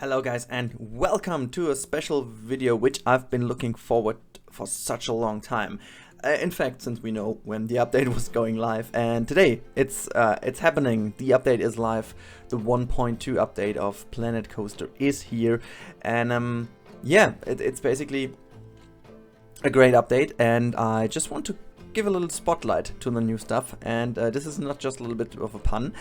Hello guys and welcome to a special video which I've been looking forward for such a long time. In fact, since we know when the update was going live, and today it's happening. The update is live. The 1.2 update of Planet Coaster is here, and yeah, it's basically a great update, and I just want to give a little spotlight to the new stuff, and this is not just a little bit of a pun.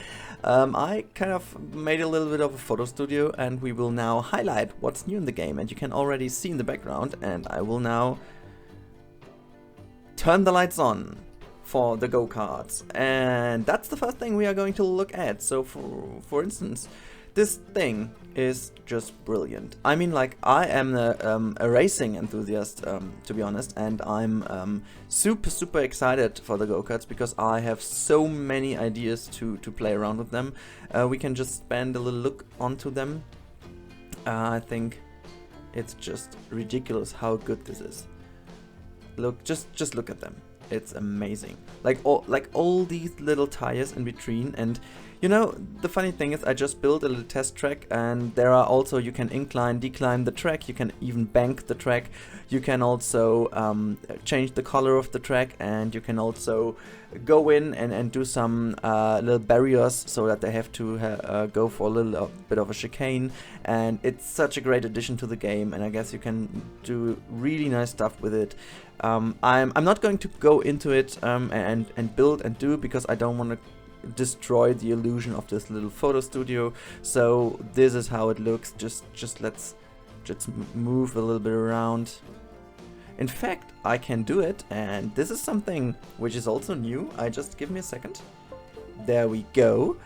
I kind of made a little bit of a photo studio, and we will now highlight what's new in the game, and you can already see in the background, and I will now turn the lights on for the go-karts, and that's the first thing we are going to look at. So for instance, this thing is just brilliant. I mean, like, I am a racing enthusiast, to be honest, and I'm super excited for the go-karts because I have so many ideas to play around with them. We can just spend a little look onto them. I think it's just ridiculous how good this is. Look, just look at them. It's amazing. Like all these little tires in between, and you know, the funny thing is I just built a little test track, and there are also, you can incline, decline the track, you can even bank the track, you can also change the color of the track, and you can also go in and do some little barriers so that they have to go for a little bit of a chicane, and it's such a great addition to the game, and I guess you can do really nice stuff with it. I'm not going to go into it and build and do, because I don't want to destroy the illusion of this little photo studio. So this is how it looks. Let's move a little bit around. In fact, I can do it, and this is something which is also new. Give me a second. There we go.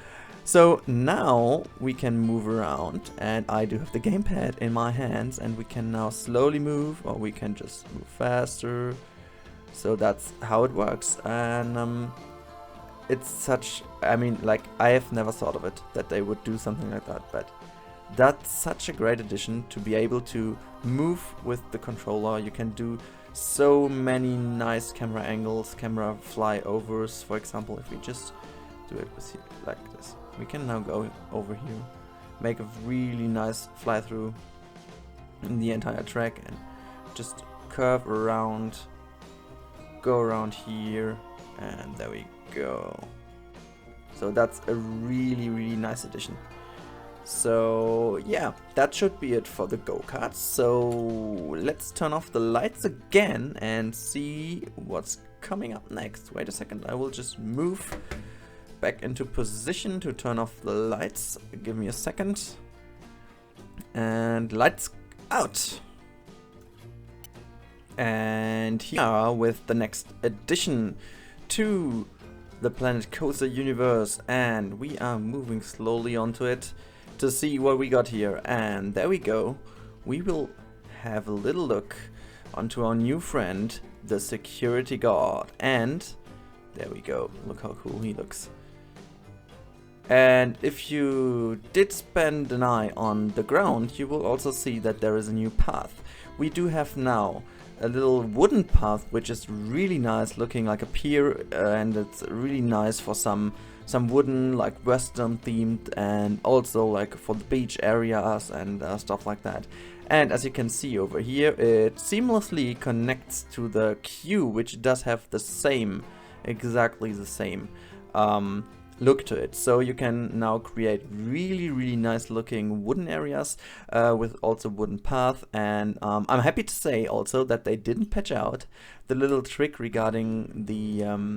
So now we can move around, and I do have the gamepad in my hands, and we can now slowly move, or we can just move faster. So that's how it works, and it's such, I mean, like, I have never thought of it, that they would do something like that, but that's such a great addition to be able to move with the controller. You can do so many nice camera angles, camera flyovers. For example, if we just do it with like this, we can now go over here, make a really nice fly through in the entire track, and just curve around, go around here, and there we go. So that's a really nice addition. So yeah, that should be it for the go-karts. So let's turn off the lights again and see what's coming up next. Wait a second, I will just move back into position to turn off the lights. Give me a second. And lights out. And here with the next addition to the Planet Coaster universe, and we are moving slowly onto it to see what we got here. And there we go. We will have a little look onto our new friend, the security guard, and there we go. Look how cool he looks. And if you did spend an eye on the ground, you will also see that there is a new path. We do have now a little wooden path, which is really nice, looking like a pier, and it's really nice for some wooden, like, western themed, and also like for the beach areas and stuff like that. And as you can see over here, it seamlessly connects to the queue, which does have the same, exactly the same look to it. So you can now create really nice looking wooden areas with also wooden path. And I'm happy to say also that they didn't patch out the little trick regarding the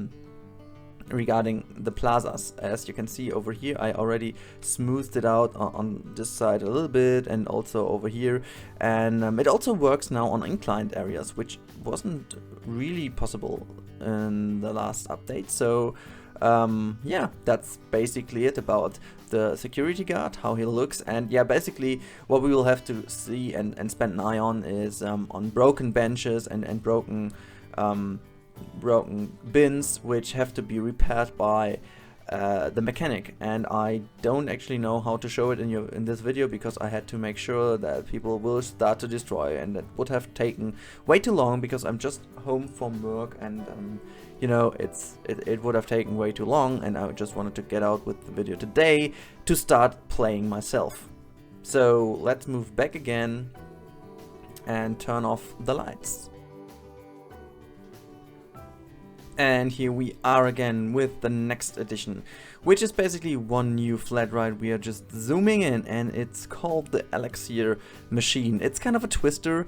plazas. As you can see over here, I already smoothed it out on this side a little bit, and also over here, and it also works now on inclined areas, which wasn't really possible in the last update. So yeah, that's basically it about the security guard, how he looks. And yeah, basically what we will have to see and spend an eye on is on broken benches and broken bins, which have to be repaired by the mechanic. And I don't actually know how to show it in this video, because I had to make sure that people will start to destroy, and that would have taken way too long, because I'm just home from work, and you know, it would have taken way too long, and I just wanted to get out with the video today to start playing myself. So let's move back again and turn off the lights. And here we are again with the next addition, which is basically one new flat ride. We are just zooming in, and it's called the Elixir Machine. It's kind of a twister.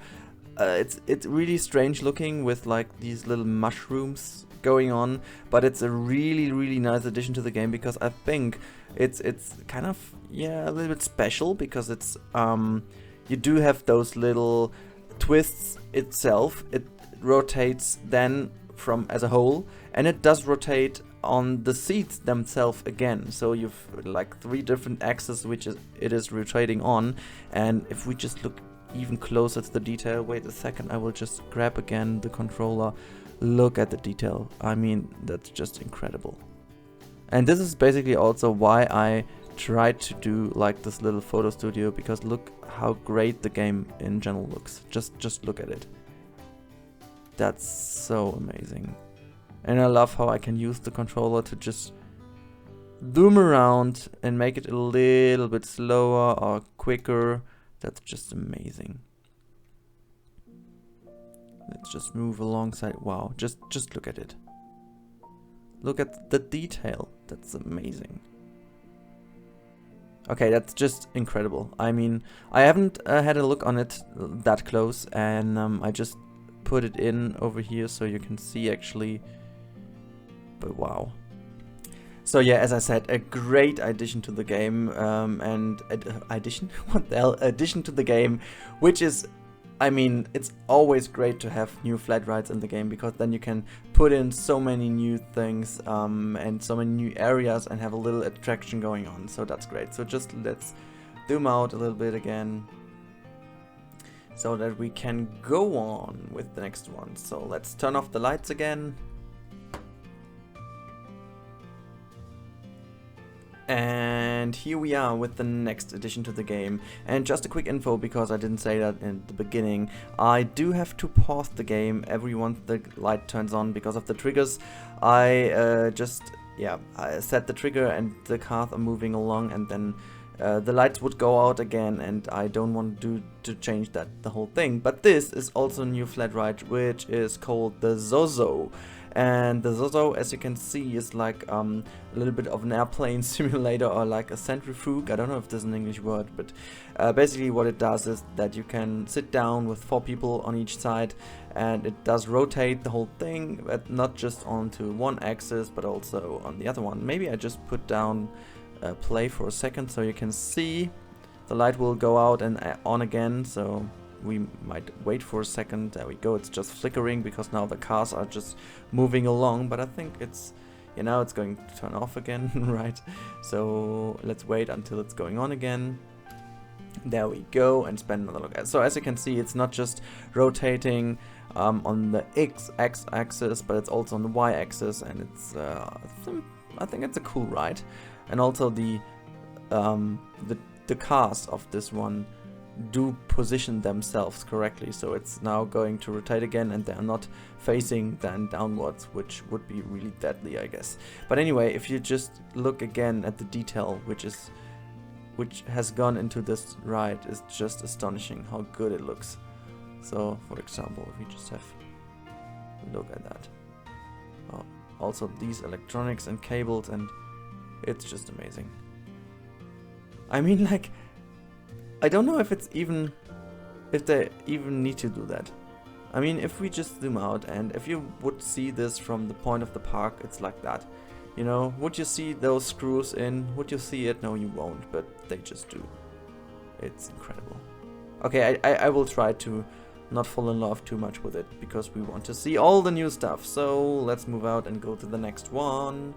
It's really strange looking with like these little mushrooms going on, but it's a really nice addition to the game because I think it's kind of, yeah, a little bit special because it's you do have those little twists itself. It rotates then from as a whole, and it does rotate on the seats themselves again, so you've like 3 different axes which it is rotating on. And if we just look even closer to the detail, wait a second, I will just grab again the controller, look at the detail. I mean, that's just incredible. And this is basically also why I tried to do like this little photo studio, because look how great the game in general looks. Just look at it. That's so amazing. And I love how I can use the controller to just zoom around and make it a little bit slower or quicker. That's just amazing. Let's just move alongside. Wow, just look at it. Look at the detail. That's amazing. Okay, that's just incredible. I mean, I haven't had a look on it that close, and I just put it in over here so you can see actually, but wow. So yeah, as I said, a great addition to the game, and addition? What the hell? Addition to the game, which is, I mean, it's always great to have new flat rides in the game, because then you can put in so many new things and so many new areas and have a little attraction going on. So that's great. So just let's zoom out a little bit again, so that we can go on with the next one. So let's turn off the lights again. And here we are with the next addition to the game. And just a quick info, because I didn't say that in the beginning, I do have to pause the game every once the light turns on because of the triggers. I set the trigger and the cars are moving along, and then the lights would go out again, and I don't want to change the whole thing. But this is also a new flat ride, which is called the Zozo. And the Zozo, as you can see, is like a little bit of an airplane simulator, or like a centrifuge. I don't know if this is an English word, but basically what it does is that you can sit down with 4 people on each side, and it does rotate the whole thing, but not just onto one axis, but also on the other one. Maybe I just put down play for a second so you can see. The light will go out and on again, so we might wait for a second. There we go, it's just flickering because now the cars are just moving along, but I think it's, you know, it's going to turn off again, right? So let's wait until it's going on again. There we go, and spend another look at. So as you can see, it's not just rotating on the X axis, but it's also on the Y axis, and it's I think it's a cool ride. And also the cars of this one do position themselves correctly, so it's now going to rotate again, and they're not facing then downwards, which would be really deadly, I guess. But anyway, if you just look again at the detail which has gone into this ride, is just astonishing how good it looks. So for example, if we just have a look at that, also these electronics and cables, and it's just amazing. I mean, like, I don't know if they even need to do that. I mean, if we just zoom out, and if you would see this from the point of the park, it's like that. You know, would you see those screws in? Would you see it? No, you won't, but they just do. It's incredible. Okay, I will try to not fall in love too much with it, because we want to see all the new stuff. So let's move out and go to the next one.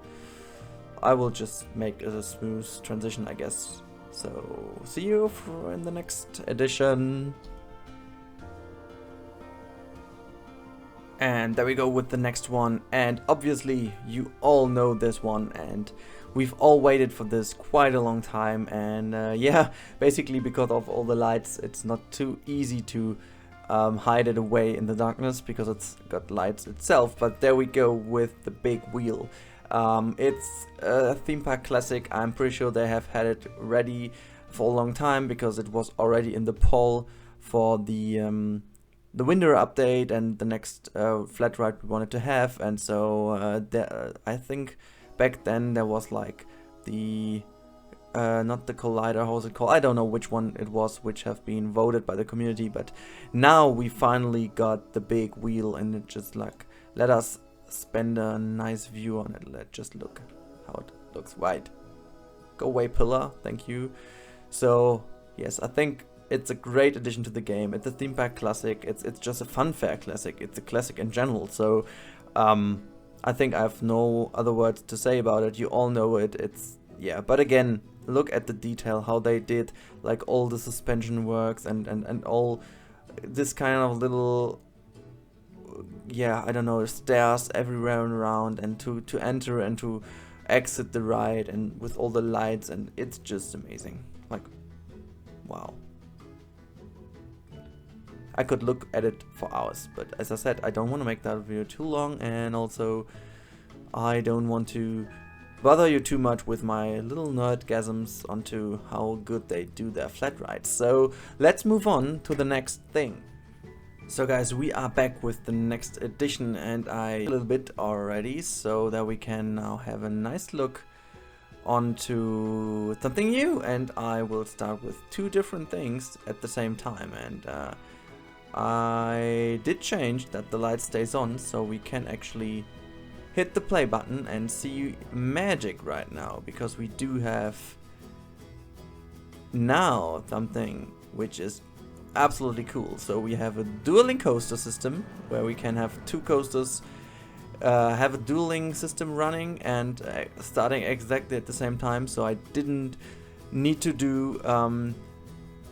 I will just make a smooth transition, I guess. So see you in the next edition. And there we go with the next one, and obviously you all know this one, and we've all waited for this quite a long time. And yeah, basically because of all the lights, it's not too easy to hide it away in the darkness, because it's got lights itself. But there we go with the big wheel. It's a theme park classic. I'm pretty sure they have had it ready for a long time because it was already in the poll for the winter update and the next flat ride we wanted to have. And so I think back then there was like the not the collider, how's it called? I don't know which one it was, which have been voted by the community, but now we finally got the big wheel, and it just like let us spend a nice view on it. Let's just look how it looks. Right, go away pillar, thank you. So yes, I think it's a great addition to the game. It's a theme park classic. It's just a fun fair classic. It's a classic in general. So I think I have no other words to say about it. You all know it. It's, yeah, but again, look at the detail, how they did like all the suspension works and all this kind of little, yeah, I don't know, stairs everywhere and around, and to enter and to exit the ride, and with all the lights, and it's just amazing. Like, wow. I could look at it for hours, but as I said, I don't want to make that video too long, and also I don't want to bother you too much with my little nerdgasms onto how good they do their flat rides. So let's move on to the next thing. So guys, we are back with the next edition, and a little bit already, so that we can now have a nice look onto something new. And I will start with two different things at the same time, and I did change that the light stays on, so we can actually hit the play button and see magic right now, because we do have now something which is absolutely cool. So we have a dueling coaster system where we can have two coasters have a dueling system running and starting exactly at the same time, so I didn't need to do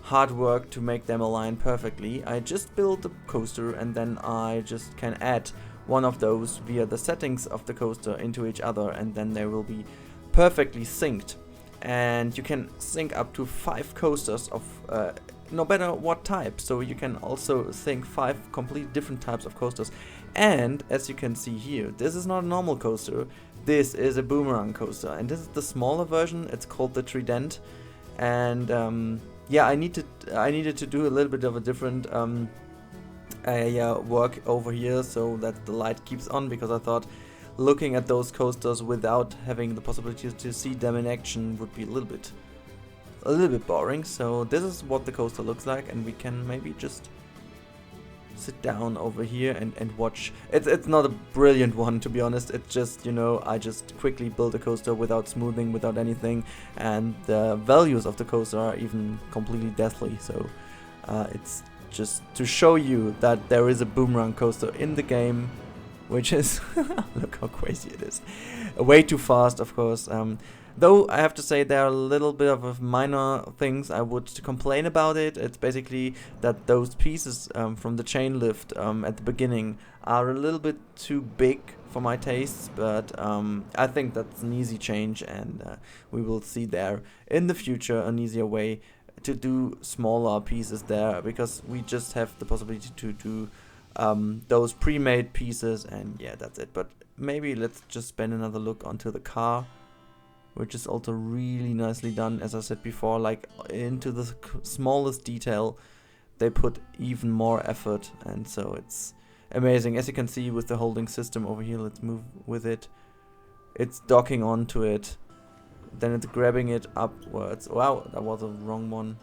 hard work to make them align perfectly. I just built the coaster, and then I just can add one of those via the settings of the coaster into each other, and then they will be perfectly synced. And you can sync up to 5 coasters of no matter what type, so you can also sync 5 completely different types of coasters. And as you can see here, this is not a normal coaster, this is a boomerang coaster, and this is the smaller version. It's called the Trident, and yeah, I needed to do a little bit of a different work over here so that the light keeps on, because I thought looking at those coasters without having the possibility to see them in action would be a little bit boring. So this is what the coaster looks like, and we can maybe just sit down over here and watch. It's not a brilliant one, to be honest. It's just, you know, I just quickly built a coaster without smoothing, without anything, and the values of the coaster are even completely deathly. So it's just to show you that there is a boomerang coaster in the game, which is look how crazy it is. Way too fast, of course. Though I have to say there are a little bit of minor things I would complain about it. It's basically that those pieces from the chain lift at the beginning are a little bit too big for my tastes, but I think that's an easy change, and we will see there in the future an easier way to do smaller pieces there, because we just have the possibility to do those pre-made pieces, and yeah, that's it. But maybe let's just spend another look onto the car, which is also really nicely done. As I said before, like into the smallest detail they put even more effort, and so it's amazing. As you can see with the holding system over here, let's move with it. It's docking onto it, then it's grabbing it upwards. Wow, that was a wrong one.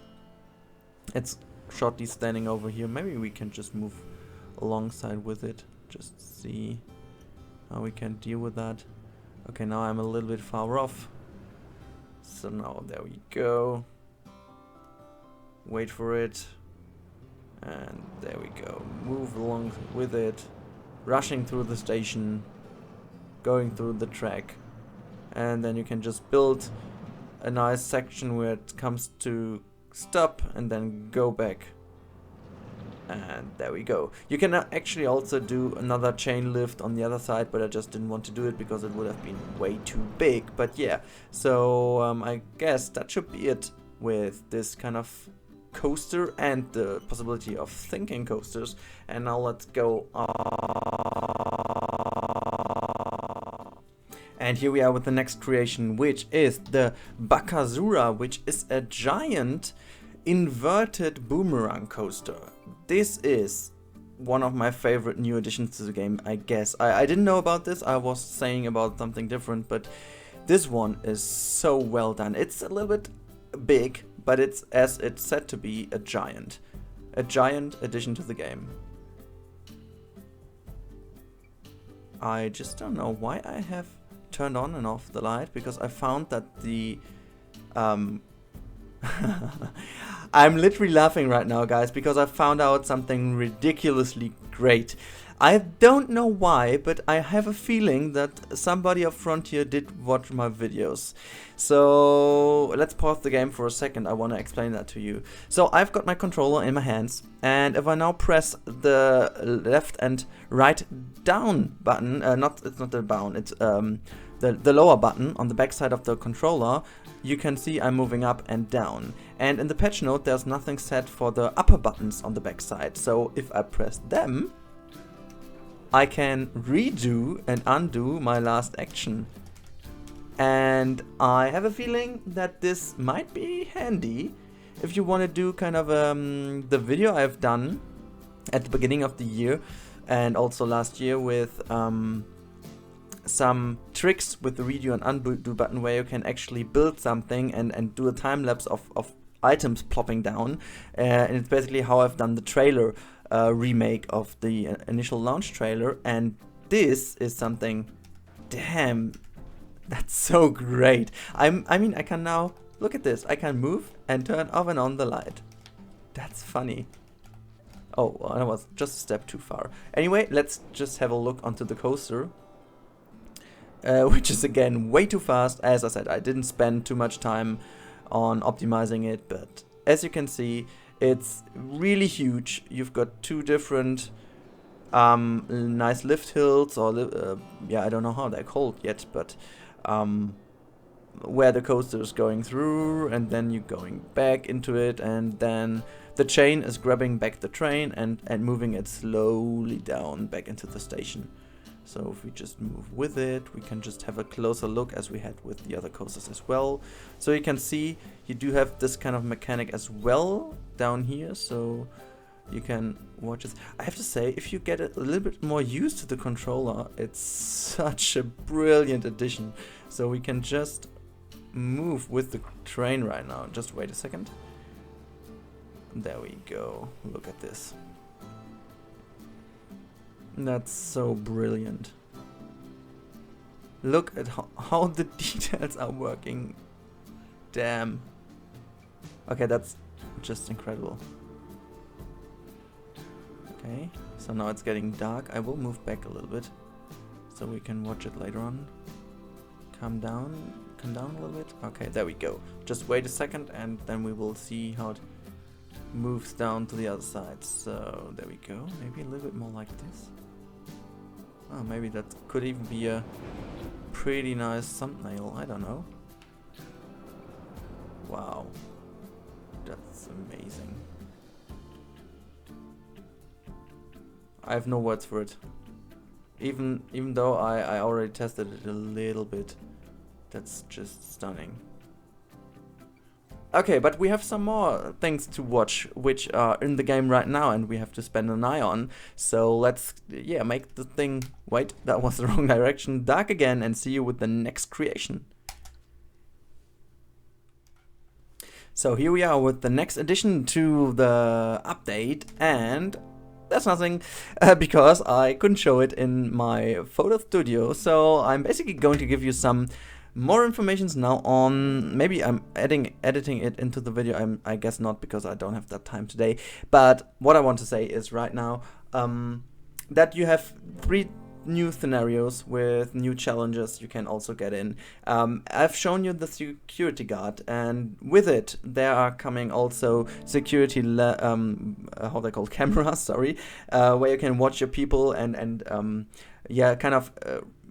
It's shortly standing over here. Maybe we can just move alongside with it, just see how we can deal with that. Okay, now I'm a little bit far off, so now there we go. Wait for it, and there we go. Move along with it, rushing through the station, going through the track, and then you can just build a nice section where it comes to stop and then go back. And there we go. You can actually also do another chain lift on the other side, but I just didn't want to do it because it would have been way too big. But yeah, so I guess that should be it with this kind of coaster and the possibility of thinking coasters. And now let's go And here we are with the next creation, which is the Bakazura, which is a giant inverted boomerang coaster. This is one of my favorite new additions to the game, I guess. I didn't know about this, I was saying about something different, but this one is so well done. It's a little bit big, but it's, as it's said to be, a giant addition to the game. I just don't know why I have turned on and off the light, because I found that the I'm literally laughing right now, guys, because I found out something ridiculously great. I don't know why, but I have a feeling that somebody up front here did watch my videos. So let's pause the game for a second. I want to explain that to you. So I've got my controller in my hands, and if I now press the left and right down button, it's not the down, it's the lower button on the back side of the controller, you can see I'm moving up and down. And in the patch note, there's nothing set for the upper buttons on the back side. So if I press them, I can redo and undo my last action. And I have a feeling that this might be handy if you want to do kind of the video I've done at the beginning of the year and also last year with some tricks with the redo and undo button, where you can actually build something and do a time lapse of items plopping down. And it's basically how I've done the trailer remake of the initial launch trailer, and this is something, damn, that's so great. I mean, I can now, look at this, I can move and turn off and on the light. That's funny. Oh, well, I was just a step too far. Anyway, let's just have a look onto the coaster, which is again way too fast. As I said, I didn't spend too much time on optimizing it, but as you can see, it's really huge. You've got two different nice lift hills, or yeah, I don't know how they're called yet, but where the coaster is going through, and then you're going back into it, and then the chain is grabbing back the train and moving it slowly down back into the station. So if we just move with it, we can just have a closer look as we had with the other coasters as well. So you can see you do have this kind of mechanic as well down here, so you can watch it. I have to say, if you get a little bit more used to the controller, it's such a brilliant addition. So we can just move with the train right now. Just wait a second. There we go. Look at this. That's so brilliant. Look at how the details are working. Damn. Okay, that's just incredible. Okay, so now it's getting dark. I will move back a little bit so we can watch it later on. Come down a little bit. Okay, there we go. Just wait a second and then we will see how it moves down to the other side. So there we go. Maybe a little bit more like this. Oh, maybe that could even be a pretty nice thumbnail. I don't know. Wow. That's amazing. I have no words for it. Even though I already tested it a little bit. That's just stunning. Okay, but we have some more things to watch which are in the game right now and we have to spend an eye on. So let's, yeah, make the thing, wait, that was the wrong direction, dark again, and see you with the next creation. So here we are with the next addition to the update, and that's nothing because I couldn't show it in my photo studio. So I'm basically going to give you some more information now on, maybe I'm editing it into the video, I guess not, because I don't have that time today. But what I want to say is right now that you have 3 new scenarios with new challenges you can also get in. I've shown you the security guard, and with it there are coming also security how they call cameras, sorry, where you can watch your people and yeah, kind of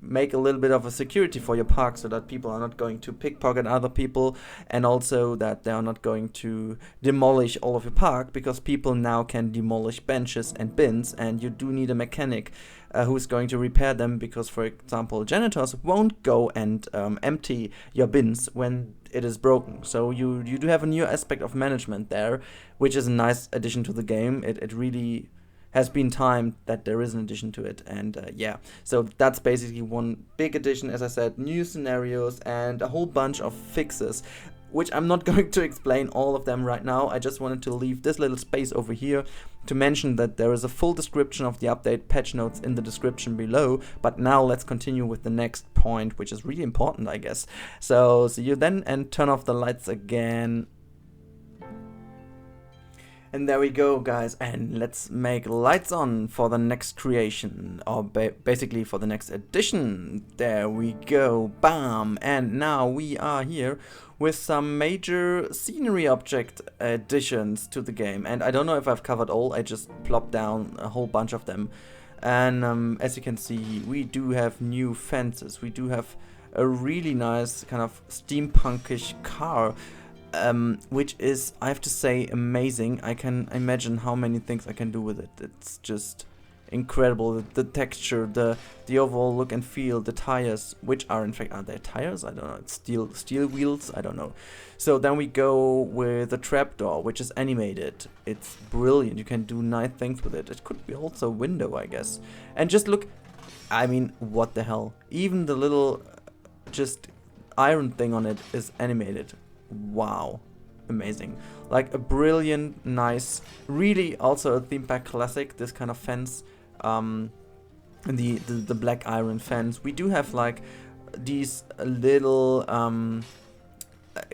make a little bit of a security for your park so that people are not going to pickpocket other people, and also that they are not going to demolish all of your park, because people now can demolish benches and bins, and you do need a mechanic who's going to repair them, because, for example, janitors won't go and empty your bins when it is broken. So you do have a new aspect of management there, which is a nice addition to the game. It really has been time that there is an addition to it, and yeah, so that's basically one big addition. As I said, new scenarios and a whole bunch of fixes, which I'm not going to explain all of them right now. I just wanted to leave this little space over here to mention that there is a full description of the update, patch notes in the description below. But now let's continue with the next point, which is really important, I guess. So see you then, and turn off the lights again. And there we go, guys, and let's make lights on for the next creation, or basically for the next addition. There we go, bam! And now we are here with some major scenery object additions to the game. And I don't know if I've covered all, I just plopped down a whole bunch of them. And as you can see, we do have new fences, we do have a really nice kind of steampunkish car. Which is, I have to say, amazing. I can imagine how many things I can do with it. It's just incredible. The texture, the overall look and feel, the tires, which are in fact, are they tires? I don't know. It's steel wheels. I don't know. So then we go with the trapdoor, which is animated. It's brilliant. You can do nice things with it. It could be also a window, I guess. And just look. I mean, what the hell? Even the little just iron thing on it is animated. Wow, amazing. Like a brilliant, nice, really also a theme park classic, this kind of fence, the black iron fence. We do have like these little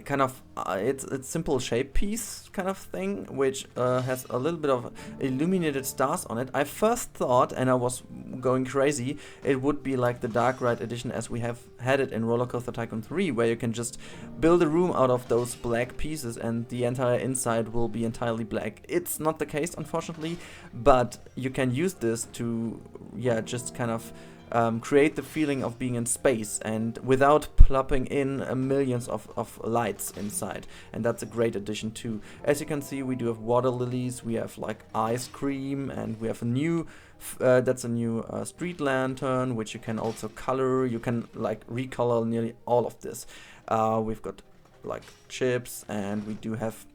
kind of it's simple shape piece kind of thing, which has a little bit of illuminated stars on it. I first thought, and I was going crazy, it would be like the Dark Ride edition as we have had it in RollerCoaster Tycoon 3, where you can just build a room out of those black pieces and the entire inside will be entirely black. It's not the case, unfortunately, but you can use this to, yeah, just kind of create the feeling of being in space, and without plopping in millions of lights inside, and that's a great addition too. As you can see, we do have water lilies, we have like ice cream, and we have a new that's a new street lantern, which you can also color. You can like recolor nearly all of this. We've got like chips, and we do have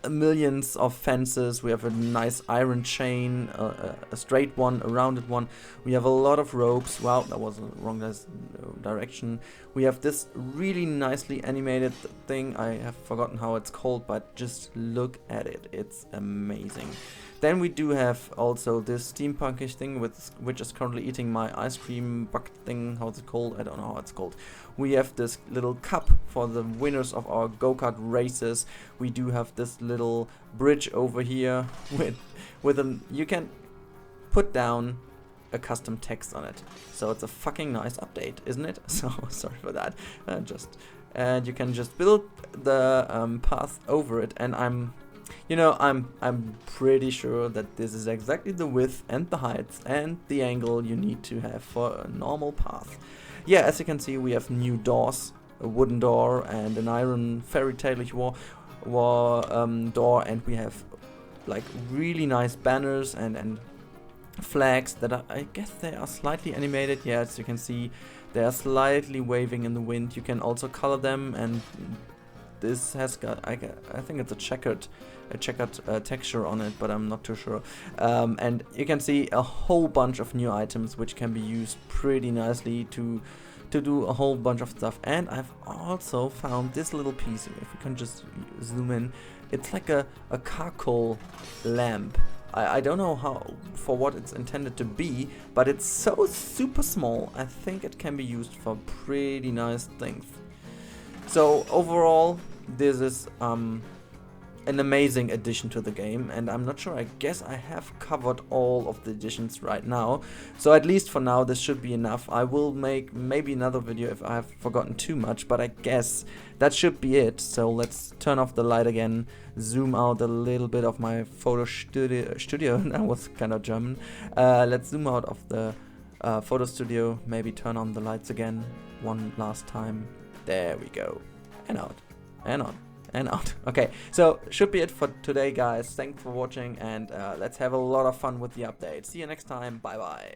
millions of fences. We have a nice iron chain, a straight one, a rounded one. We have a lot of ropes. Wow, that was the wrong direction. We have this really nicely animated thing. I have forgotten how it's called, but just look at it. It's amazing. Then we do have also this steampunkish thing, which is currently eating my ice cream bucket thing. How's it called? I don't know how it's called. We have this little cup for the winners of our go-kart races. We do have this little bridge over here with you can put down a custom text on it. So it's a fucking nice update, isn't it? So sorry for that. And you can just build the path over it, and I'm pretty sure that this is exactly the width and the height and the angle you need to have for a normal path. Yeah, as you can see, we have new doors, a wooden door and an iron fairy tale-ish door, and we have like really nice banners and flags that are, I guess they are slightly animated. Yeah, as you can see, they are slightly waving in the wind. You can also color them, and this has got, I think it's a checkered texture on it, but I'm not too sure. And you can see a whole bunch of new items which can be used pretty nicely to do a whole bunch of stuff. And I've also found this little piece. If we can just zoom in, it's like a charcoal lamp. I don't know for what it's intended to be, but it's so super small. I think it can be used for pretty nice things. So overall, this is an amazing addition to the game, and I'm not sure, I guess I have covered all of the additions right now. So at least for now, this should be enough. I will make maybe another video if I have forgotten too much, but I guess that should be it. So let's turn off the light again, zoom out a little bit of my photo studio. That was kind of German. Let's zoom out of the Photo studio, maybe turn on the lights again one last time. There we go. And out. And on. And out. Okay, so should be it for today, guys. Thanks for watching, and let's have a lot of fun with the update. See you next time. Bye bye.